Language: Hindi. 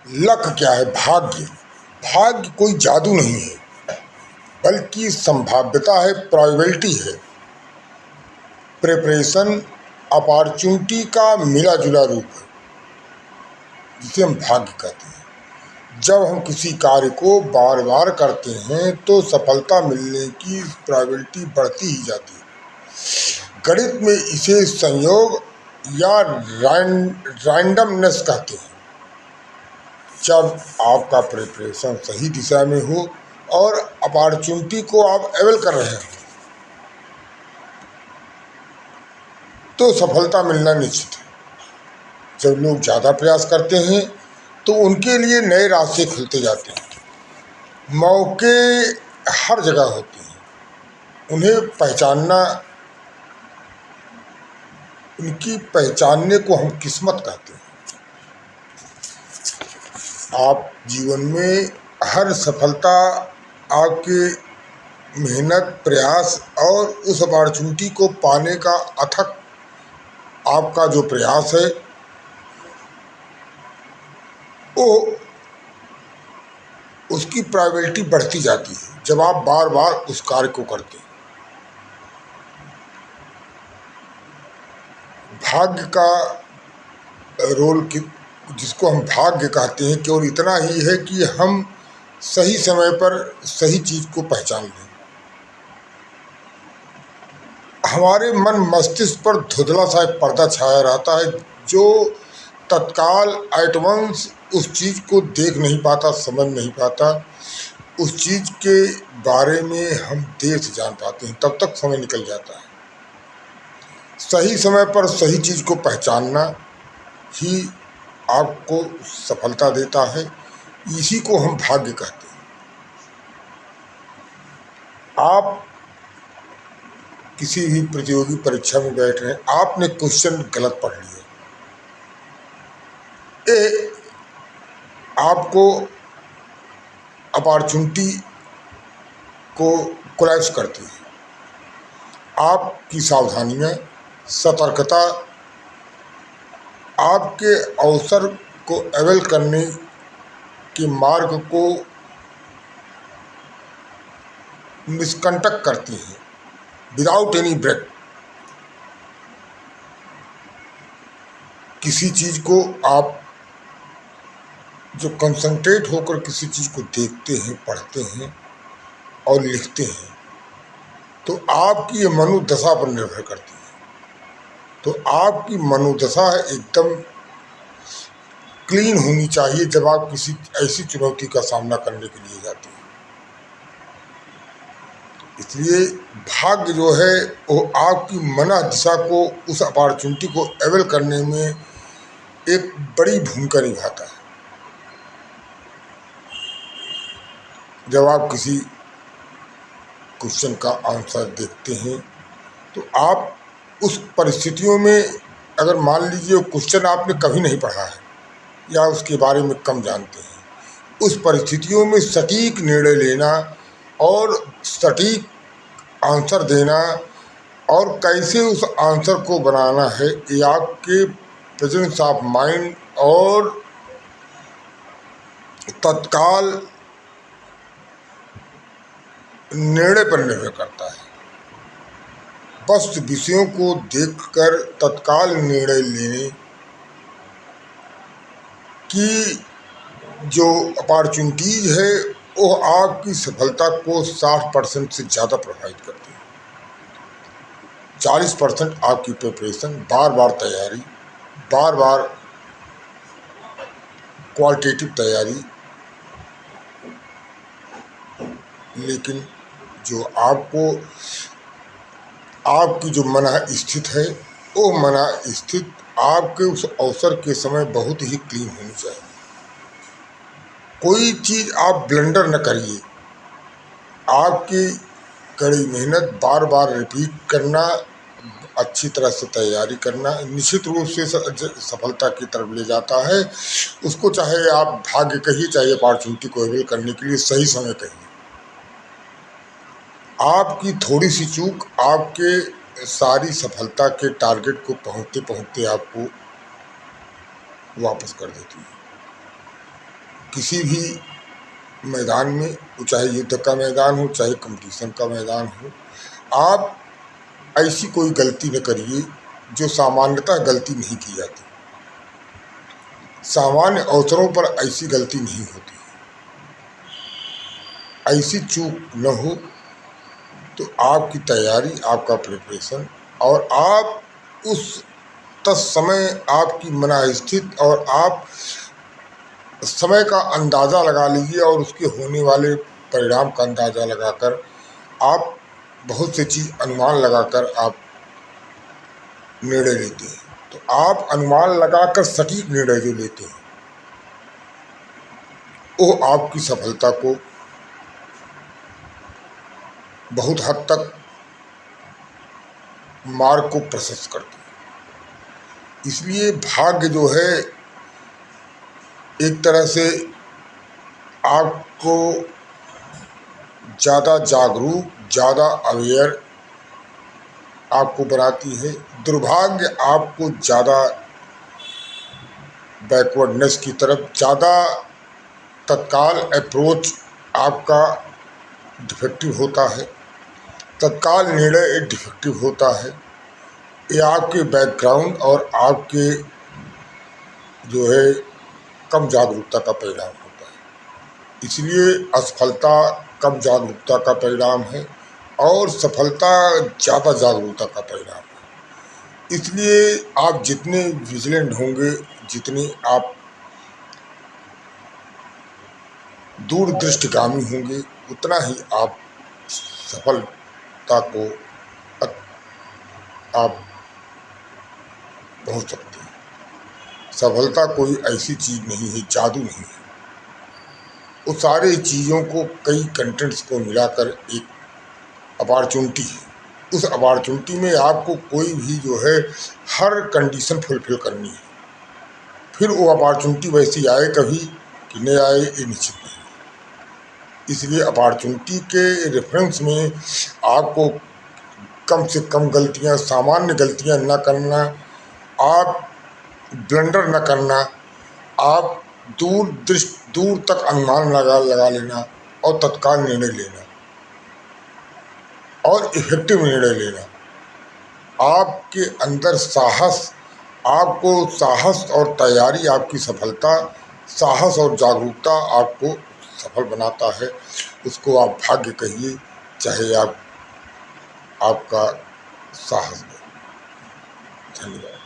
लक क्या है? भाग्य। भाग्य कोई जादू नहीं है, बल्कि संभाव्यता है, प्रोबेबिलिटी है, प्रिपरेशन, अपॉर्चुनिटी का मिला जुला रूप है, जिसे हम भाग्य कहते हैं। जब हम किसी कार्य को बार बार करते हैं तो सफलता मिलने की प्रोबेबिलिटी बढ़ती ही जाती है। गणित में इसे संयोग या रैंडमनेस कहते हैं। जब आपका प्रिपरेशन सही दिशा में हो और अपॉर्चुनिटी को आप अवेल कर रहे हो तो सफलता मिलना निश्चित है। जब लोग ज़्यादा प्रयास करते हैं तो उनके लिए नए रास्ते खुलते जाते हैं। मौके हर जगह होते हैं, उन्हें पहचानना, उनकी पहचानने को हम किस्मत कहते हैं। आप जीवन में हर सफलता आपके मेहनत, प्रयास और उस अपॉर्चुनिटी को पाने का अथक आपका जो प्रयास है वो उसकी प्रायोरिटी बढ़ती जाती है जब आप बार बार उस कार्य को करते हैं। भाग्य का रोल जिसको हम भाग्य कहते हैं केवल इतना ही है कि हम सही समय पर सही चीज़ को पहचान लें। हमारे मन मस्तिष्क पर धुंधला सा एक पर्दा छाया रहता है जो तत्काल एटवंस उस चीज़ को देख नहीं पाता, समझ नहीं पाता। उस चीज़ के बारे में हम देर से जान पाते हैं, तब तक समय निकल जाता है। सही समय पर सही चीज़ को पहचानना ही आपको सफलता देता है। इसी को हम भाग्य कहते हैं। आप किसी भी प्रतियोगी परीक्षा में बैठ रहे हैं, आपने क्वेश्चन गलत पढ़ लिया, आपको अपॉर्चुनिटी को कोलैप्स करती है। आपकी सावधानियाँ, सतर्कता आपके अवसर को अवेल करने के मार्ग को मिसकंडक्ट करती है विदाउट एनी ब्रेक। किसी चीज़ को आप जो कंसंट्रेट होकर किसी चीज़ को देखते हैं, पढ़ते हैं और लिखते हैं तो आपकी ये मनोदशा पर निर्भर करती है। तो आपकी मनोदशा एकदम क्लीन होनी चाहिए जब आप किसी ऐसी चुनौती का सामना करने के लिए जाते हैं। इसलिए भाग्य जो है वो आपकी मन दिशा को, उस अपॉर्चुनिटी को अवेल करने में एक बड़ी भूमिका निभाता है। जब आप किसी क्वेश्चन का आंसर देखते हैं तो आप उस परिस्थितियों में, अगर मान लीजिए वो क्वेश्चन आपने कभी नहीं पढ़ा है या उसके बारे में कम जानते हैं, उस परिस्थितियों में सटीक निर्णय लेना और सटीक आंसर देना और कैसे उस आंसर को बनाना है, ये आपके प्रेजेंस ऑफ माइंड और तत्काल निर्णय पर निर्भर करता है। बस विषयों को देखकर तत्काल निर्णय लेने की जो अपॉर्चुनिटीज है वो आपकी सफलता को 60% से ज़्यादा प्रभावित करती है। 40% आपकी प्रिपरेशन, बार बार तैयारी, बार बार क्वालिटेटिव तैयारी, लेकिन जो आपकी जो मना स्थित है वो मना स्थित आपके उस अवसर के समय बहुत ही क्लीन होनी चाहिए। कोई चीज़ आप ब्लंडर न करिए। आपकी कड़ी मेहनत, बार बार रिपीट करना, अच्छी तरह से तैयारी करना निश्चित रूप से सफलता की तरफ ले जाता है। उसको चाहे आप भाग्य कहिए, चाहे अपॉर्चुनिटी को अवेल करने के लिए सही समय कहिए। आपकी थोड़ी सी चूक आपके सारी सफलता के टारगेट को पहुँचते पहुँचते आपको वापस कर देती है। किसी भी मैदान में, चाहे युद्ध का मैदान हो, चाहे कंपटीशन का मैदान हो, आप ऐसी कोई गलती न करिए जो सामान्यतः गलती नहीं की जाती। सामान्य अवसरों पर ऐसी गलती नहीं होती। ऐसी चूक न हो तो आपकी तैयारी, आपका प्रिपरेशन और आप उस तत्समय आपकी मनःस्थिति और आप समय का अंदाज़ा लगा लीजिए और उसके होने वाले परिणाम का अंदाज़ा लगाकर आप बहुत सी चीज़ अनुमान लगाकर आप निर्णय लेते हैं। तो आप अनुमान लगाकर सटीक निर्णय जो लेते हैं वो आपकी सफलता को बहुत हद तक मार्ग को प्रशस्त करते हैं। इसलिए भाग्य जो है एक तरह से आपको ज़्यादा जागरूक, ज़्यादा अवेयर आपको बनाती है। दुर्भाग्य आपको ज़्यादा बैकवर्डनेस की तरफ, ज़्यादा तत्काल अप्रोच आपका डिफेक्टिव होता है, तत्काल निर्णय एक डिफेक्टिव होता है। ये आपके बैकग्राउंड और आपके जो है कम जागरूकता का परिणाम होता है। इसलिए असफलता कम जागरूकता का परिणाम है और सफलता ज़्यादा जागरूकता का परिणाम है। इसलिए आप जितने विजिलेंट होंगे, जितने आप दूरदृष्टिगामी होंगे, उतना ही आप सफलता को आप पहुंच सकते हैं। सफलता कोई ऐसी चीज़ नहीं है, जादू नहीं है। वो सारी चीज़ों को, कई कंटेंट्स को मिलाकर एक अपॉर्चुनिटी है। उस अपॉर्चुनिटी में आपको कोई भी जो है हर कंडीशन फुलफिल करनी है। फिर वो अपॉर्चुनिटी वैसी आए कभी कि नहीं आए ये निश्चित नहीं। इसलिए अपॉर्चुनिटी के रेफरेंस में आपको कम से कम गलतियां, सामान्य गलतियां न करना, आप ब्लंडर न करना, आप दूर तक अनुमान लगा लेना और तत्काल निर्णय लेना और इफेक्टिव निर्णय लेना। आपके अंदर साहस, आपको साहस और तैयारी आपकी सफलता, साहस और जागरूकता आपको सफल बनाता है। उसको आप भाग्य कहिए, चाहे आप आपका साहस है। धन्यवाद।